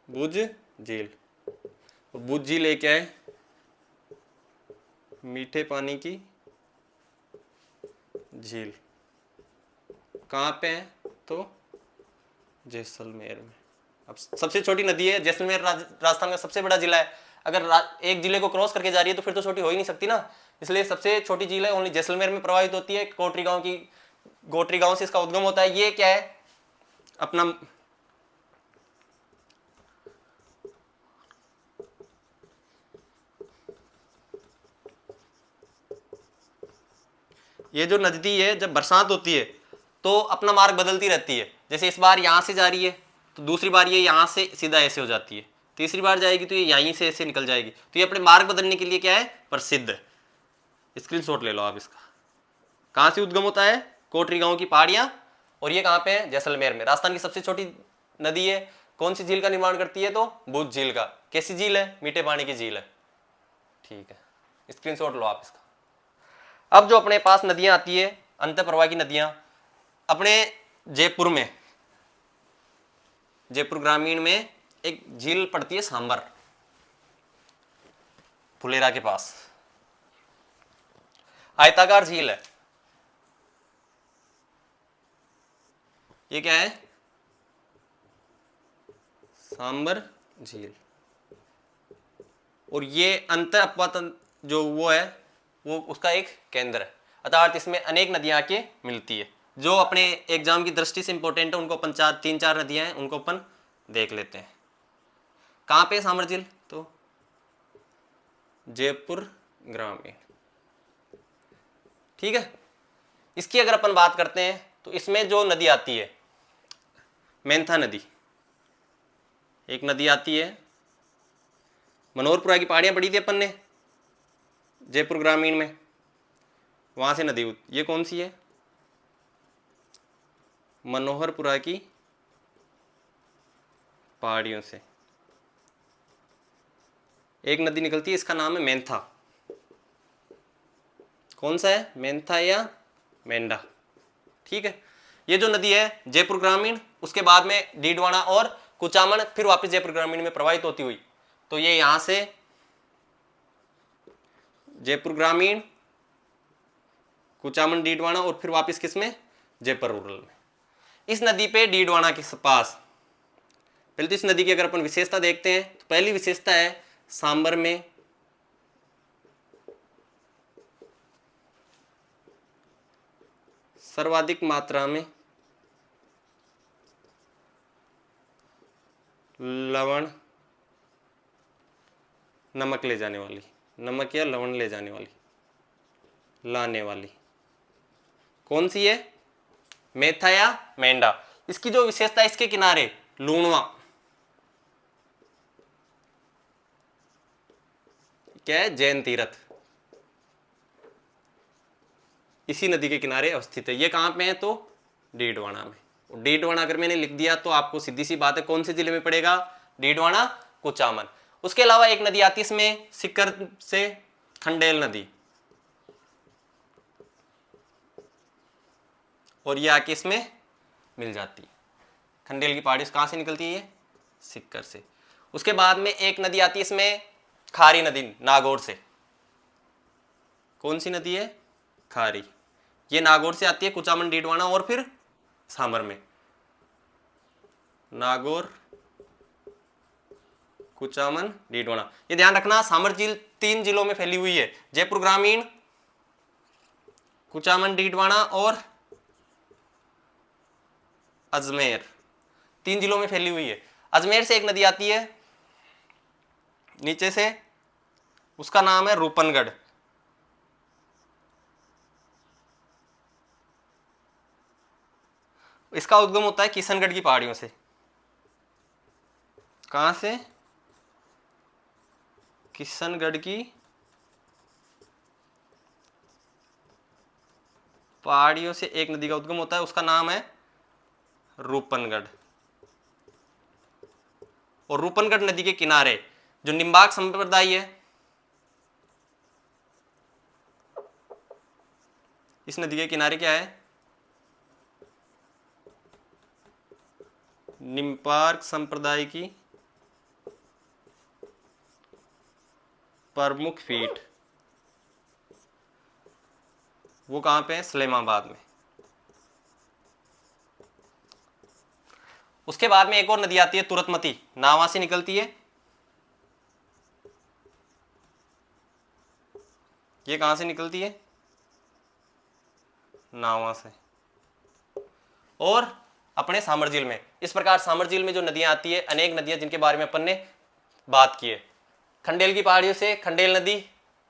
भुज झील। भुज झील एक है मीठे पानी की झील। कहाँ पे है? तो जैसलमेर में। अब सबसे छोटी नदी है, जैसलमेर राजस्थान का सबसे बड़ा जिला है। अगर एक जिले को क्रॉस करके जा रही है तो फिर तो छोटी हो ही नहीं सकती ना, इसलिए सबसे छोटी झील है, ओनली जैसलमेर में प्रवाहित होती है। कोटरी गांव की, गोटरी गांव से इसका उद्गम होता है। ये क्या है अपना, ये जो नदी है जब बरसात होती है तो अपना मार्ग बदलती रहती है। जैसे इस बार यहाँ से जा रही है तो दूसरी बार ये यहाँ से सीधा ऐसे हो जाती है, तीसरी बार जाएगी तो ये यहीं से ऐसे निकल जाएगी। तो ये अपने मार्ग बदलने के लिए क्या है? प्रसिद्ध है। स्क्रीनशॉट ले लो आप इसका। कहाँ से उद्गम होता है? कोटरी गांव की पहाड़ियाँ। और ये कहाँ पे है? जैसलमेर में। राजस्थान की सबसे छोटी नदी है। कौन सी झील का निर्माण करती है? तो भुज झील का। कैसी झील है? मीठे पानी की झील है। ठीक है, स्क्रीनशॉट लो आप इसका। अब जो अपने पास नदियां आती है, अंतर प्रवाह की नदियां, अपने जयपुर में, जयपुर ग्रामीण में एक झील पड़ती है सांबर, फुलेरा के पास। आयताकार झील है। ये क्या है? सांबर झील। और ये अंतर अपवातन जो वो है वो उसका एक केंद्र है, अर्थात इसमें अनेक नदियां आके मिलती है। जो अपने एग्जाम की दृष्टि से इंपॉर्टेंट है उनको अपन तीन चार नदियां हैं उनको अपन देख लेते हैं। कहाँ पे सांबर झील? तो जयपुर ग्रामीण। ठीक है, इसकी अगर अपन बात करते हैं तो इसमें जो नदी आती है मेंथा नदी, एक नदी आती है। मनोहरपुरा की पहाड़ियां पढ़ी थी अपन ने जयपुर ग्रामीण में, वहां से नदी, ये कौन सी है? मनोहरपुरा की पहाड़ियों से एक नदी निकलती है, इसका नाम है मेंथा। कौन सा है? मेंथा या मेंढा। ठीक है, ये जो नदी है जयपुर ग्रामीण, उसके बाद में डीडवाना और कुचामन, फिर वापस जयपुर ग्रामीण में प्रवाहित होती हुई, तो ये यहां से जयपुर ग्रामीण, कुचामन, डीडवाना और फिर वापस किसमें? जयपुर रूरल में। इस नदी पे डीडवाना के पास, पहले तो इस नदी की अगर अपन विशेषता देखते हैं तो पहली विशेषता है सांबर में सर्वाधिक मात्रा में लवण, नमक ले जाने वाली, नमक या लवण ले जाने वाली, लाने वाली। कौन सी है? मेंथा या मेंढा। इसकी जो विशेषता है इसके किनारे लूणवा, क्या है? जैन तीर्थ इसी नदी के किनारे अवस्थित है। ये कहां पे है? तो डीडवाना में। डीडवाना अगर मैंने लिख दिया तो आपको सीधी सी बात है कौन से जिले में पड़ेगा? डीडवाना, कुचामन। उसके अलावा एक नदी आती है इसमें सिक्कर से, खंडेल नदी, और ये आके इसमें मिल जाती है। खंडेल की पहाड़ी कहां से निकलती है? सिक्कर से। उसके बाद में एक नदी आती है इसमें खारी नदी, नागौर से। कौन सी नदी है? खारी। ये नागौर से आती है, कुचामन, डीडवाना और फिर सांबर में। नागौर, कुचामन, डीडवाना। ये ध्यान रखना सांबर झील 3 जिलों में फैली हुई है, जयपुर ग्रामीण, कुचामन, डीडवाना और अजमेर, 3 जिलों में फैली हुई है। अजमेर से एक नदी आती है नीचे से, उसका नाम है रूपनगढ़। इसका उद्गम होता है किशनगढ़ की पहाड़ियों से। कहां से? किशनगढ़ की पहाड़ियों से एक नदी का उद्गम होता है, उसका नाम है रूपनगढ़। और रूपनगढ़ नदी के किनारे जो निम्बार्क संप्रदाय है, इस नदी के किनारे क्या है? निम्बार्क संप्रदाय की प्रमुख पीठ, वो कहां पे है? सलेमाबाद में। उसके बाद में एक और नदी आती है तुरतमती, नावा से निकलती है। ये कहां से निकलती है? नावा से। और अपने सामर झील में, इस प्रकार सामर झील में जो नदियां आती है, अनेक नदियां जिनके बारे में अपन ने बात की है। खंडेल की पहाड़ियों से खंडेल नदी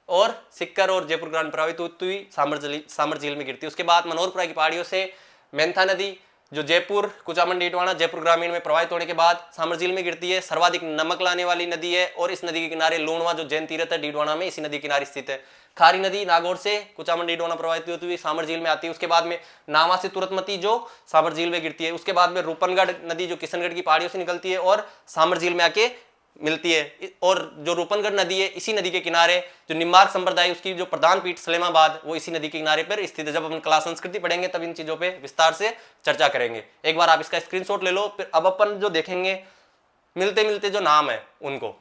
और सिक्कर और जयपुर ग्रामीण प्रभावित होती हुई सामर झील में गिरती है। उसके बाद मनोहरपुरा की पहाड़ियों से मेंथा नदी जो जयपुर, कुचामन, डीडवाना, जयपुर ग्रामीण में प्रवाहित होने के बाद सामर झील में गिरती है। सर्वाधिक नमक लाने वाली नदी है और इस नदी के किनारे लूणवा जो जैन तीर्थ है डीडवाना में, इसी नदी के किनारे स्थित है। खारी नदी नागौर से कुचामन, डीडवाना प्रवाहित होती हुई सामर झील में आती है। उसके बाद में नावा से तुरतमती जो सामर झील में गिरती है। उसके बाद में रूपनगढ़ नदी जो किशनगढ़ की पहाड़ियों से निकलती है और सामर झील में आके मिलती है। और जो रूपनगढ़ नदी है, इसी नदी के किनारे जो निम्बार्क संप्रदाय, उसकी जो प्रधान पीठ सलेमाबाद, वो इसी नदी के किनारे पर स्थित है। जब अपन कला संस्कृति पढ़ेंगे तब इन चीजों पे विस्तार से चर्चा करेंगे। एक बार आप इसका स्क्रीनशॉट ले लो। फिर अब अपन जो देखेंगे मिलते मिलते जो नाम है उनको।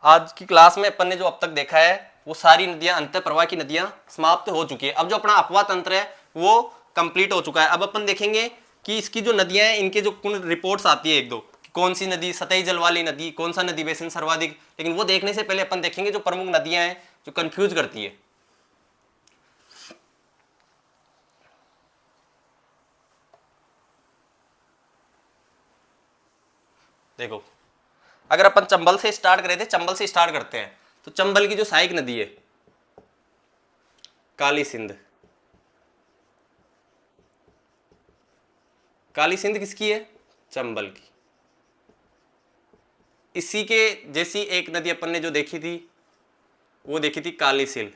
आज की क्लास में अपन ने जो अब तक देखा है वो सारी नदियां, अंत प्रवाह की नदियां समाप्त हो चुकी है। अब जो अपना अपवाह तंत्र है वो कंप्लीट हो चुका है। अब अपन देखेंगे कि इसकी जो नदियां हैं, इनके जो कुल रिपोर्ट्स आती है एक दो, कौन सी नदी सतही जल वाली नदी, कौन सा नदी बेसिन सर्वाधिक, लेकिन वो देखने से पहले अपन देखेंगे जो प्रमुख नदियां हैं जो कंफ्यूज करती है। देखो, अगर अपन चंबल से स्टार्ट करे थे, चंबल से स्टार्ट करते हैं, तो चंबल की जो सहायक नदी है काली सिंध। काली सिंध किसकी है? चंबल की। इसी के जैसी एक नदी अपन ने जो देखी थी वो देखी थी काली सिल।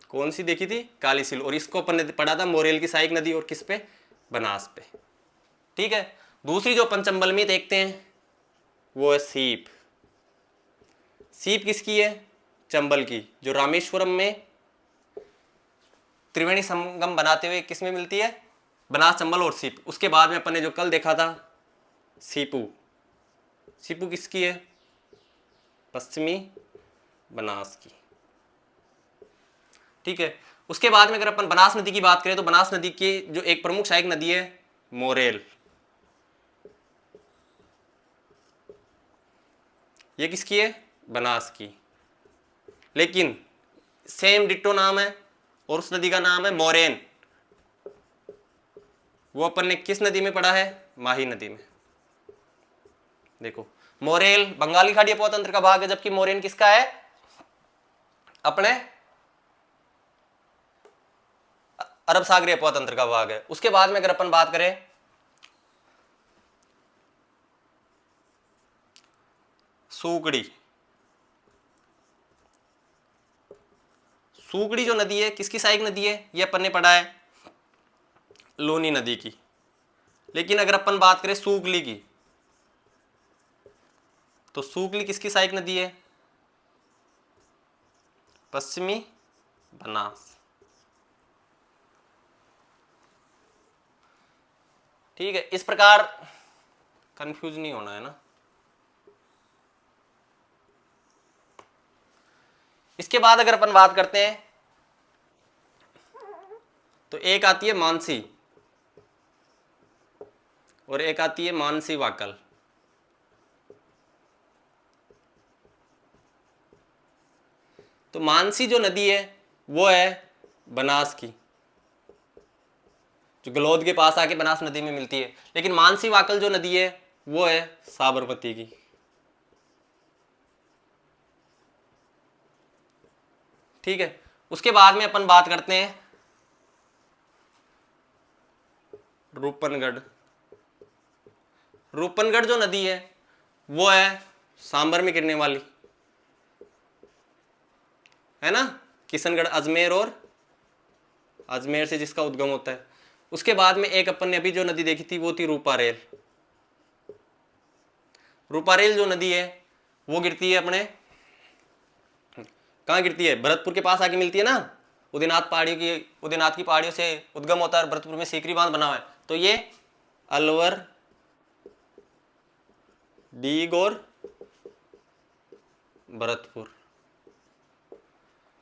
कौन सी देखी थी? काली सिल। और इसको अपन ने पढ़ा था मोरेल की सहायक नदी और किस पे? बनास पे। ठीक है। दूसरी जो अपन चंबल में देखते हैं वो है सीप। सीप किसकी है? चंबल की, जो रामेश्वरम में त्रिवेणी संगम बनाते हुए किस में मिलती है? बनास, चंबल और सीप। उसके बाद में अपन ने जो कल देखा था सीपू। सीपू किसकी है? पश्चिमी बनास की। ठीक है। उसके बाद में अगर अपन बनास नदी की बात करें तो बनास नदी की जो एक प्रमुख सहायक नदी है मोरेल। ये किसकी है? बनास की। लेकिन सेम डिट्टो नाम है और उस नदी का नाम है मोरेन। वो अपन ने किस नदी में पढ़ा है? माही नदी में। देखो, मोरेल बंगाली खाड़ी अपवाह तंत्र का भाग है, जबकि मोरेन किसका है? अपने अरब सागरीय अपवाह तंत्र का भाग है। उसके बाद में अगर अपन बात करें सूगड़ी। सूगड़ी जो नदी है किसकी सहायक नदी है? ये अपन ने पढ़ा है लूनी नदी की। लेकिन अगर अपन बात करें सूगली की, तो सूगली किसकी सहायक नदी है? पश्चिमी बनास। ठीक है। इस प्रकार कंफ्यूज नहीं होना है ना। इसके बाद अगर अपन बात करते हैं तो एक आती है मानसी। और एक आती है मानसी वाकल। तो मानसी जो नदी है वो है बनास की, जो गलौद के पास आके बनास नदी में मिलती है। लेकिन मानसी वाकल जो नदी है वो है साबरमती की। ठीक है, उसके बाद में अपन बात करते हैं रूपनगढ़। रूपनगढ़ जो नदी है वो है सांबर में गिरने वाली, है ना, किशनगढ़ अजमेर और अजमेर से जिसका उद्गम होता है। उसके बाद में एक अपन ने अभी जो नदी देखी थी वो थी रूपारेल। रूपारेल जो नदी है वो गिरती है अपने, कहाँ गिरती है, भरतपुर के पास आके मिलती है ना, उदयनाथ की पहाड़ियों से उद्गम होता है। भरतपुर में सीकरी बांध बना हुआ है, तो ये अलवर, डीग और भरतपुर।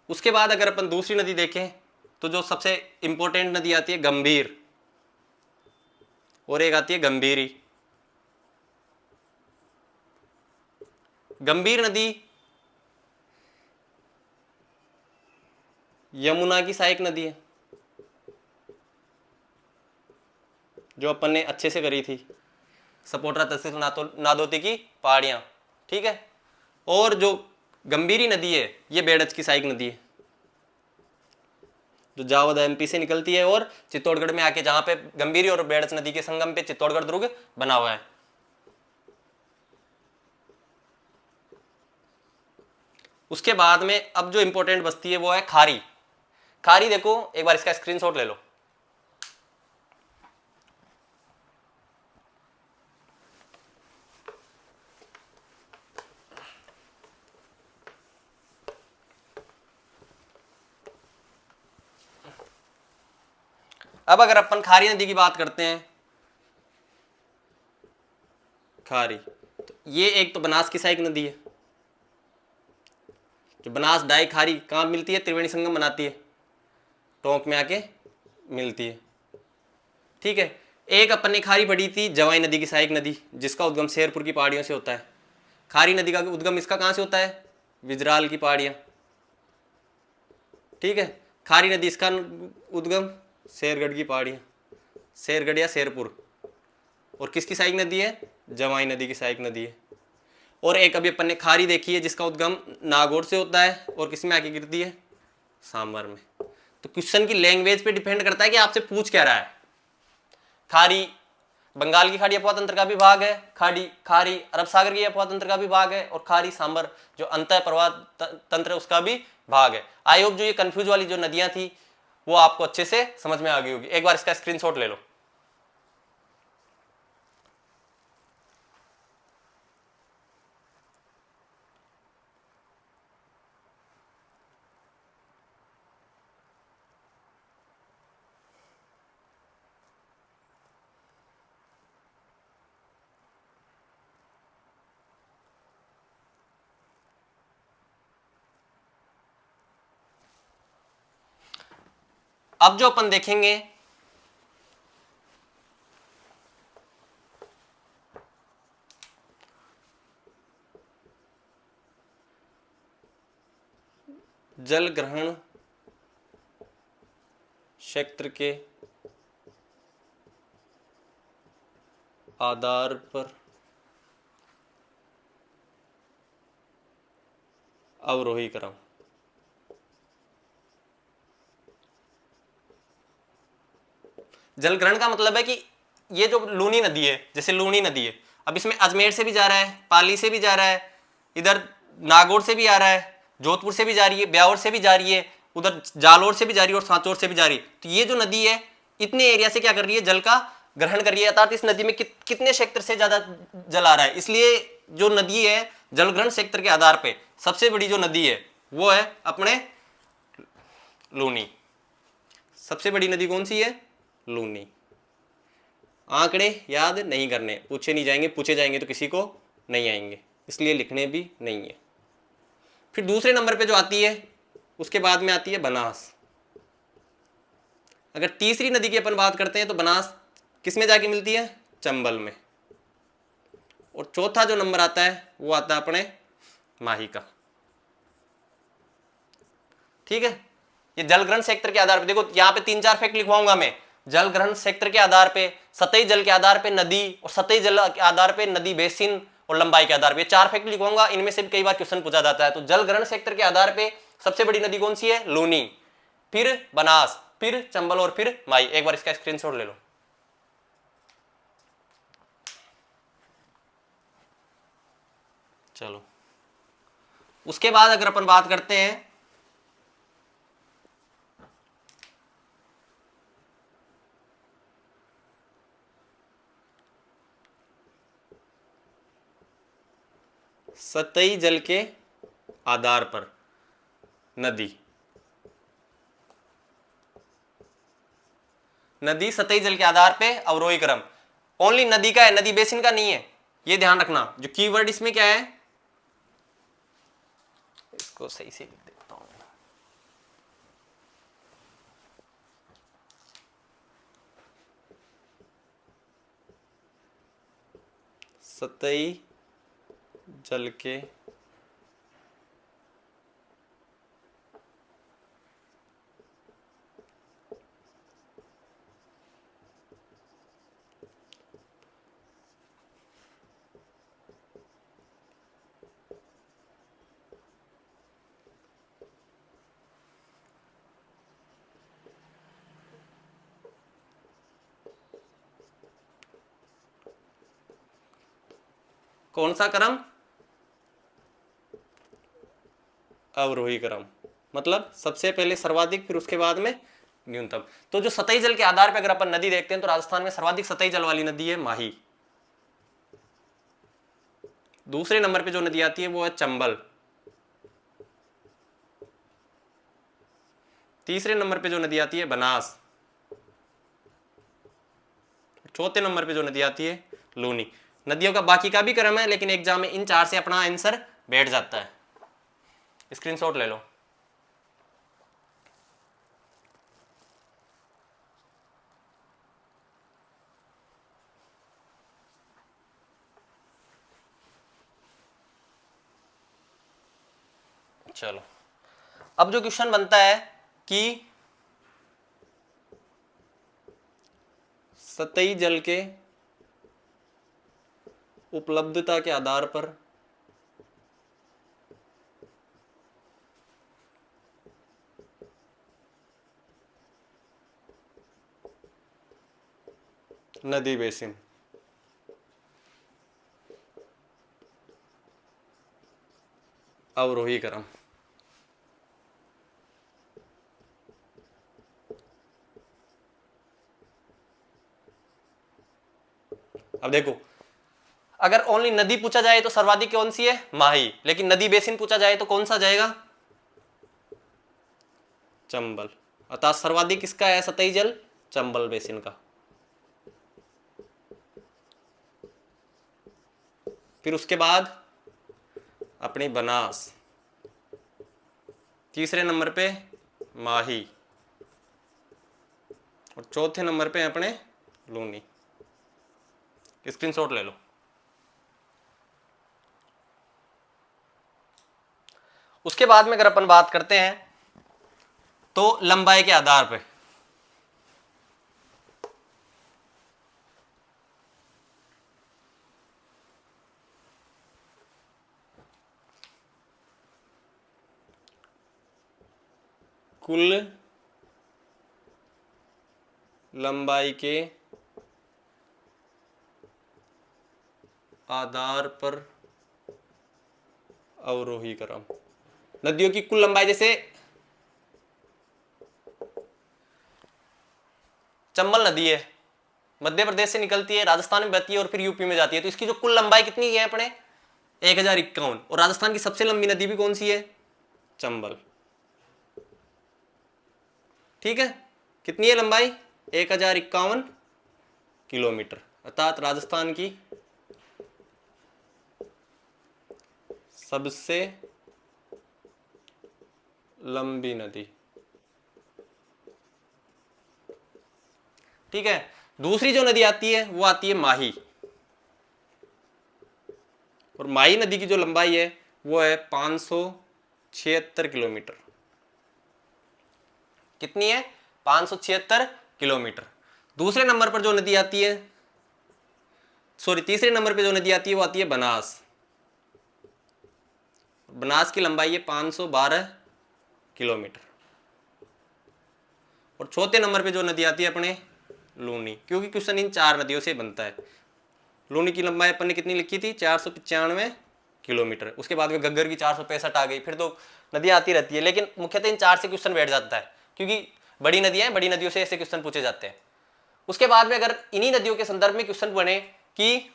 उसके बाद अगर अपन दूसरी नदी देखें तो जो सबसे इंपॉर्टेंट नदी आती है गंभीर, और एक आती है गंभीरी। गंभीर नदी यमुना की सहायक नदी है, जो अपन ने अच्छे से करी थी, सपोटरा तहसील नादौती की पहाड़ियां। ठीक है, और जो गंभीरी नदी है ये बेड़च की सहायक नदी है, जो जावद एमपी से निकलती है और चित्तौड़गढ़ में आके, जहां पे गंभीरी और बेड़च नदी के संगम पे चित्तौड़गढ़ दुर्ग बना हुआ है। उसके बाद में अब जो इंपॉर्टेंट बस्ती है वो है खारी। खारी देखो, एक बार इसका स्क्रीनशॉट ले लो। अब अगर अपन खारी नदी की बात करते हैं, खारी तो ये एक तो बनास की सहायक नदी है, जो बनास डाई खारी कहाँ मिलती है, त्रिवेणी संगम बनाती है, टोंक में आके मिलती है। ठीक है, एक अपन ने खारी पढ़ी थी जवाई नदी की सहायक नदी, जिसका उद्गम शेरपुर की पहाड़ियों से होता है। खारी नदी का उद्गम इसका कहाँ से होता है, विजराल की पहाड़ियाँ। ठीक है, खारी नदी इसका उद्गम शेरगढ़ की पहाड़ियाँ, शेरगढ़ या शेरपुर। और किसकी सहायक नदी है, जवाई नदी की सहायक नदी है। और एक अभी अपन ने खारी देखी है जिसका उद्गम नागौर से होता है और किस में आके गिरती है, सांबर में। तो क्वेश्चन की लैंग्वेज पे डिपेंड करता है कि आपसे पूछ क्या रहा है। खारी बंगाल की खाड़ी अपवा तंत्र का भी भाग है, खारी अरब सागर की अपवा तंत्र का भी भाग है, और खारी सांबर जो अंतः प्रवाह तंत्र उसका भी भाग है। आई होप जो ये कंफ्यूज वाली जो नदियां थी वो आपको अच्छे से समझ में आ गई होगी। एक बार इसका स्क्रीनशॉट ले लो। अब जो अपन देखेंगे जल ग्रहण क्षेत्र के आधार पर अवरोही क्रम। जलग्रहण का मतलब है कि ये जो लूनी नदी है, जैसे लूनी नदी है, अब इसमें अजमेर से भी जा रहा है, पाली से भी जा रहा है, इधर नागौर से भी आ रहा है, जोधपुर से भी जा रही है, ब्यावर से भी जा रही है, उधर जालोर से भी जा रही है और सांचौर से भी जा रही है। तो ये जो नदी है इतने एरिया से क्या कर रही है, जल का ग्रहण कर रही है। अर्थात इस नदी में कितने क्षेत्र से ज्यादा जल आ रहा है। इसलिए जो नदी है जलग्रहण क्षेत्र के आधार पर सबसे बड़ी जो नदी है वो है अपने लूनी। सबसे बड़ी नदी कौन सी है, लूनी। आंकड़े याद नहीं करने, पूछे नहीं जाएंगे, पूछे जाएंगे तो किसी को नहीं आएंगे, इसलिए लिखने भी नहीं है। फिर दूसरे नंबर पे जो आती है उसके बाद में आती है बनास। अगर तीसरी नदी की अपन बात करते हैं तो बनास किस में जाके मिलती है, चंबल में, और चौथा जो नंबर आता है वो आता है अपने माही का। ठीक है, ये जलग्रहण क्षेत्र के आधार पे देखो, यहां पे 3-4 फैक्ट लिखवाऊंगा मैं। जलग्रहण क्षेत्र के आधार पे, सतही जल के आधार पे नदी, और सतही जल के आधार पे नदी बेसिन, और लंबाई के आधार पे 4 फैक्ट लिखवाऊंगा। इनमें से भी कई बार क्वेश्चन पूछा जाता है। तो जलग्रहण क्षेत्र के आधार पे सबसे बड़ी नदी कौन सी है? लूनी, फिर बनास, फिर चंबल, और फिर माई। एक बार इसका स्क्रीनशॉट ले लो। चलो, उसके बाद अगर अपन बात करते हैं सतही जल के आधार पर नदी, नदी सतही जल के आधार पे अवरोही क्रम, ओनली नदी का है, नदी बेसिन का नहीं है, ये ध्यान रखना। जो कीवर्ड इसमें क्या है, इसको सही से लिख देता हूं। सतही जल के कौन सा क्रम? अवरोही क्रम, मतलब सबसे पहले सर्वाधिक, फिर उसके बाद में न्यूनतम। तो जो सतही जल के आधार पर अगर अपन नदी देखते हैं तो राजस्थान में सर्वाधिक सतही जल वाली नदी है माही। दूसरे नंबर पे जो नदी आती है वो है चंबल। तीसरे नंबर पे जो नदी आती है बनास। चौथे नंबर पे जो नदी आती है लूनी। नदियों का बाकी का भी क्रम है, लेकिन एग्जाम में इन 4 से अपना आंसर बैठ जाता है। स्क्रीनशॉट ले लो। चलो, अब जो क्वेश्चन बनता है कि सतही जल के उपलब्धता के आधार पर नदी बेसिन, अवरोही क्रम। अब देखो, अगर ओनली नदी पूछा जाए तो सर्वाधिक कौन सी है? माही। लेकिन नदी बेसिन पूछा जाए तो कौन सा जाएगा? चंबल। अर्थात सर्वाधिक किसका है सतही जल? चंबल बेसिन का। फिर उसके बाद अपनी बनास, तीसरे नंबर पे माही, और चौथे नंबर पे अपने लूनी। स्क्रीनशॉट ले लो। उसके बाद में अगर अपन बात करते हैं तो लंबाई के आधार पे कुल लंबाई के आधार पर अवरोही क्रम, नदियों की कुल लंबाई, जैसे चंबल नदी है, मध्य प्रदेश से निकलती है, राजस्थान में बहती है और फिर यूपी में जाती है, तो इसकी जो कुल लंबाई कितनी है अपने? 1051। और राजस्थान की सबसे लंबी नदी भी कौन सी है? चंबल। ठीक है, कितनी है लंबाई? 1051 किलोमीटर, अर्थात राजस्थान की सबसे लंबी नदी। ठीक है, दूसरी जो नदी आती है वो आती है माही, और माही नदी की जो लंबाई है वो है 576 किलोमीटर। कितनी है? 576 किलोमीटर। दूसरे नंबर पर जो नदी आती है, सॉरी तीसरे नंबर पे जो नदी आती है वो आती है बनास। बनास की लंबाई है 512 किलोमीटर। और चौथे नंबर पे जो नदी आती है अपने लूनी, क्योंकि क्वेश्चन इन 4 नदियों से बनता है। लूनी की लंबाई अपन ने कितनी लिखी थी? 495 किलोमीटर। उसके बाद में घग्गर की 465 आ गई। फिर तो नदी आती रहती है, लेकिन मुख्यतः इन 4 से क्वेश्चन बैठ जाता है, क्योंकि बड़ी नदियां हैं, बड़ी नदियों से ऐसे क्वेश्चन पूछे जाते हैं। उसके बाद में अगर इन्हीं नदियों के संदर्भ में क्वेश्चन बने कि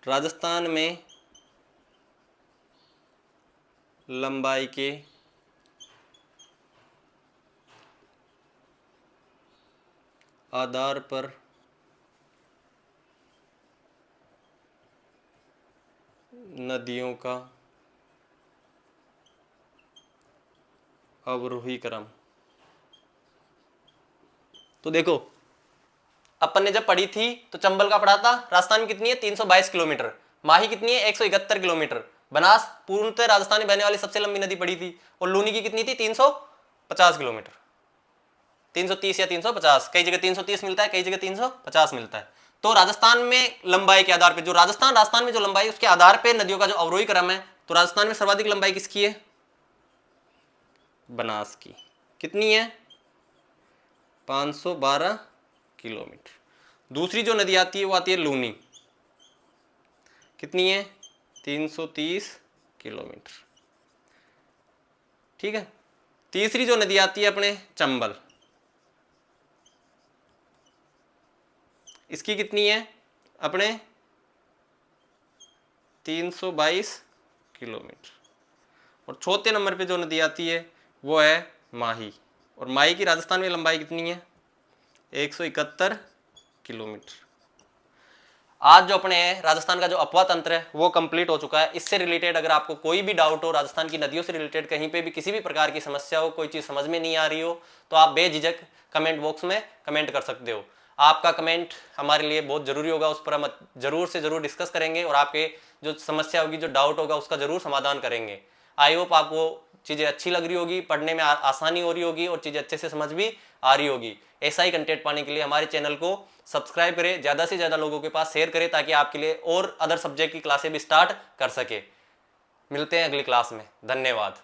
राजस्थान में लंबाई के आधार पर नदियों का अवरोही क्रम। तो देखो, अपन ने जब पढ़ी थी तो चंबल का पढ़ा था, राजस्थान में कितनी है? 322 किलोमीटर। माही कितनी है? 171 किलोमीटर। बनास पूर्णतः राजस्थान में बहने वाली सबसे लंबी नदी पड़ी थी। और लूनी की कितनी थी? 350 किलोमीटर। 330 या 350, कई जगह 330 मिलता है, कई जगह 350 मिलता है। तो राजस्थान में लंबाई के आधार पर जो राजस्थान में जो लंबाई, उसके आधार पर नदियों का जो अवरोही क्रम है, तो राजस्थान में सर्वाधिक लंबाई किसकी है? बनास की। कितनी है? 512 किलोमीटर। दूसरी जो नदी आती है वो आती है लूनी। कितनी है? 330 किलोमीटर। ठीक है। तीसरी जो नदी आती है अपने चंबल, इसकी कितनी है? अपने 322 किलोमीटर। और चौथे नंबर पे जो नदी आती है वो है माही। और माही की राजस्थान में लंबाई कितनी है? 171 किलोमीटर। आज जो अपने राजस्थान का जो अपवा तंत्र है वो कंप्लीट हो चुका है। इससे रिलेटेड अगर आपको कोई भी डाउट हो, राजस्थान की नदियों से रिलेटेड कहीं पे भी किसी भी प्रकार की समस्या हो, कोई चीज़ समझ में नहीं आ रही हो, तो आप बेझिझक कमेंट बॉक्स में कमेंट कर सकते हो। आपका कमेंट हमारे लिए बहुत जरूरी होगा, उस पर हम जरूर से जरूर डिस्कस करेंगे और आपके जो समस्या होगी, जो डाउट होगा, उसका जरूर समाधान करेंगे। आई होप आपको चीज़ें अच्छी लग रही होगी, पढ़ने में आसानी हो रही होगी और चीज़ें अच्छे से समझ भी आ रही होगी। ऐसा ही कंटेंट पाने के लिए हमारे चैनल को सब्सक्राइब करें, ज़्यादा से ज़्यादा लोगों के पास शेयर करें, ताकि आपके लिए और अदर सब्जेक्ट की क्लासें भी स्टार्ट कर सके। मिलते हैं अगली क्लास में। धन्यवाद।